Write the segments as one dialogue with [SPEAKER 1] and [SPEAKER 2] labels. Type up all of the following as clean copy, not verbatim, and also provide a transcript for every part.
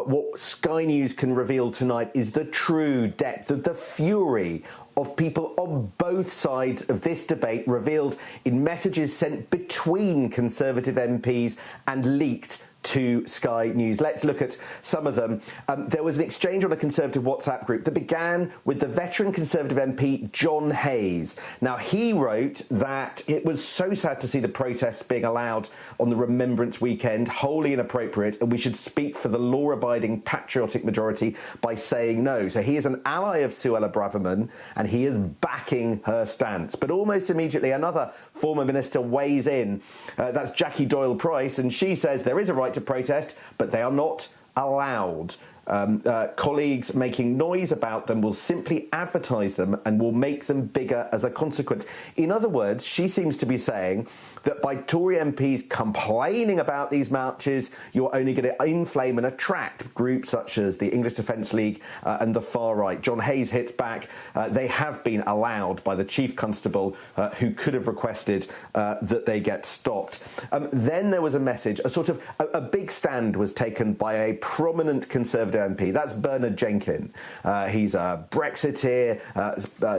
[SPEAKER 1] But what Sky News can reveal tonight is the true depth of the fury of people on both sides of this debate, revealed in messages sent between Conservative MPs and leaked to Sky News. Let's look at some of them. There was an exchange on a Conservative WhatsApp group that began with the veteran Conservative MP John Hayes. Now, he wrote that it was so sad to see the protests being allowed on the Remembrance weekend, wholly inappropriate, and we should speak for the law-abiding patriotic majority by saying no. So he is an ally of Suella Braverman, and he is backing her stance. But almost immediately, another former minister weighs in. That's Jackie Doyle-Price, and she says there is a right to protest, but they are not allowed. Colleagues making noise about them will simply advertise them and will make them bigger as a consequence. In other words, she seems to be saying that by Tory MPs complaining about these marches, you're only going to inflame and attract groups such as the English Defence League and the far right. John Hayes hits back. They have been allowed by the Chief Constable, who could have requested that they get stopped. Then there was a message, a big stand was taken by a prominent Conservative MP. That's Bernard Jenkin. He's a Brexiteer,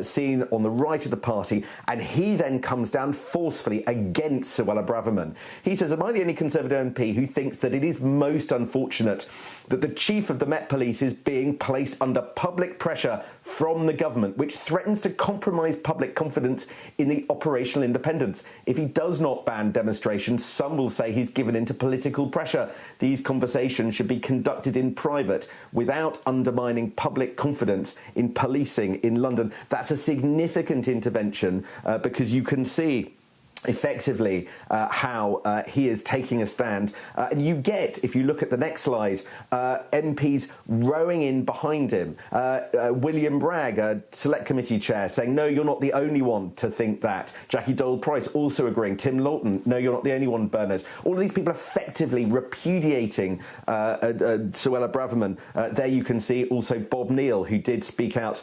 [SPEAKER 1] seen on the right of the party, and he then comes down forcefully against Suella Braverman. He says, am I the only Conservative MP who thinks that it is most unfortunate that the chief of the Met Police is being placed under public pressure from the government, which threatens to compromise public confidence in the operational independence? If he does not ban demonstrations, some will say he's given in to political pressure. These conversations should be conducted in private without undermining public confidence in policing in London. That's a significant intervention because you can see effectively how he is taking a stand. And you get, if you look at the next slide, MPs rowing in behind him. William Bragg, a select committee chair, saying, no, you're not the only one to think that. Jackie Doyle-Price also agreeing. Tim Lawton, no, you're not the only one, Bernard. All of these people effectively repudiating Suella Braverman. There you can see also Bob Neal, who did speak out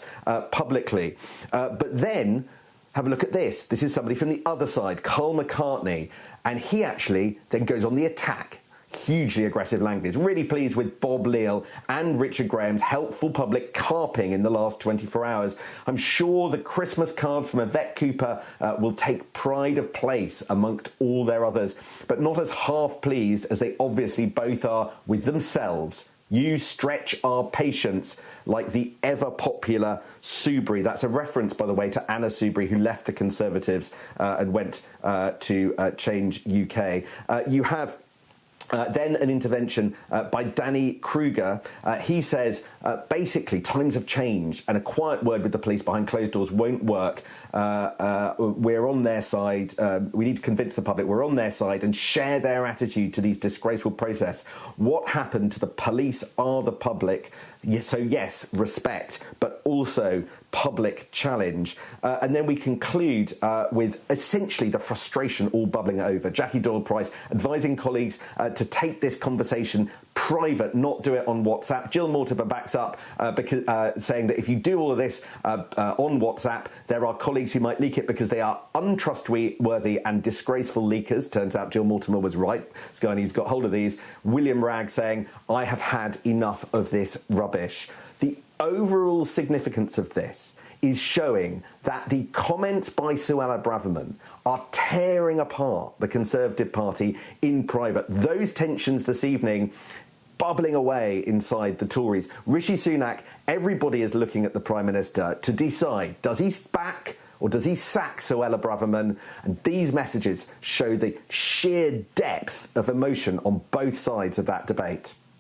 [SPEAKER 1] publicly. But then, have a look at this. This is somebody from the other side, Carl McCartney, and he actually then goes on the attack. Hugely aggressive language. Really pleased with Bob Neal and Richard Graham's helpful public carping in the last 24 hours. I'm sure the Christmas cards from Yvette Cooper will take pride of place amongst all their others, but not as half pleased as they obviously both are with themselves. You stretch our patience like the ever-popular Soubry. That's a reference, by the way, to Anna Soubry, who left the Conservatives and went to Change UK. You have then an intervention by Danny Kruger. He says, basically, times have changed and a quiet word with the police behind closed doors won't work. We're on their side. We need to convince the public we're on their side and share their attitude to these disgraceful protests. What happened to the police are the public. So yes, respect, but also public challenge. And then we conclude with essentially the frustration all bubbling over. Jackie Doyle-Price advising colleagues to take this conversation private, not do it on WhatsApp. Jill Mortimer backs up because saying that if you do all of this on WhatsApp, there are colleagues who might leak it because they are untrustworthy and disgraceful leakers. Turns out Jill Mortimer was right. Sky News got hold of these. William Bragg saying, I have had enough of this rubbish. The overall significance of this is showing that the comments by Suella Braverman are tearing apart the Conservative Party in private. Those tensions this evening bubbling away inside the Tories. Rishi Sunak, everybody is looking at the Prime Minister to decide, does he back or does he sack Suella Braverman? And these messages show the sheer depth of emotion on both sides of that debate.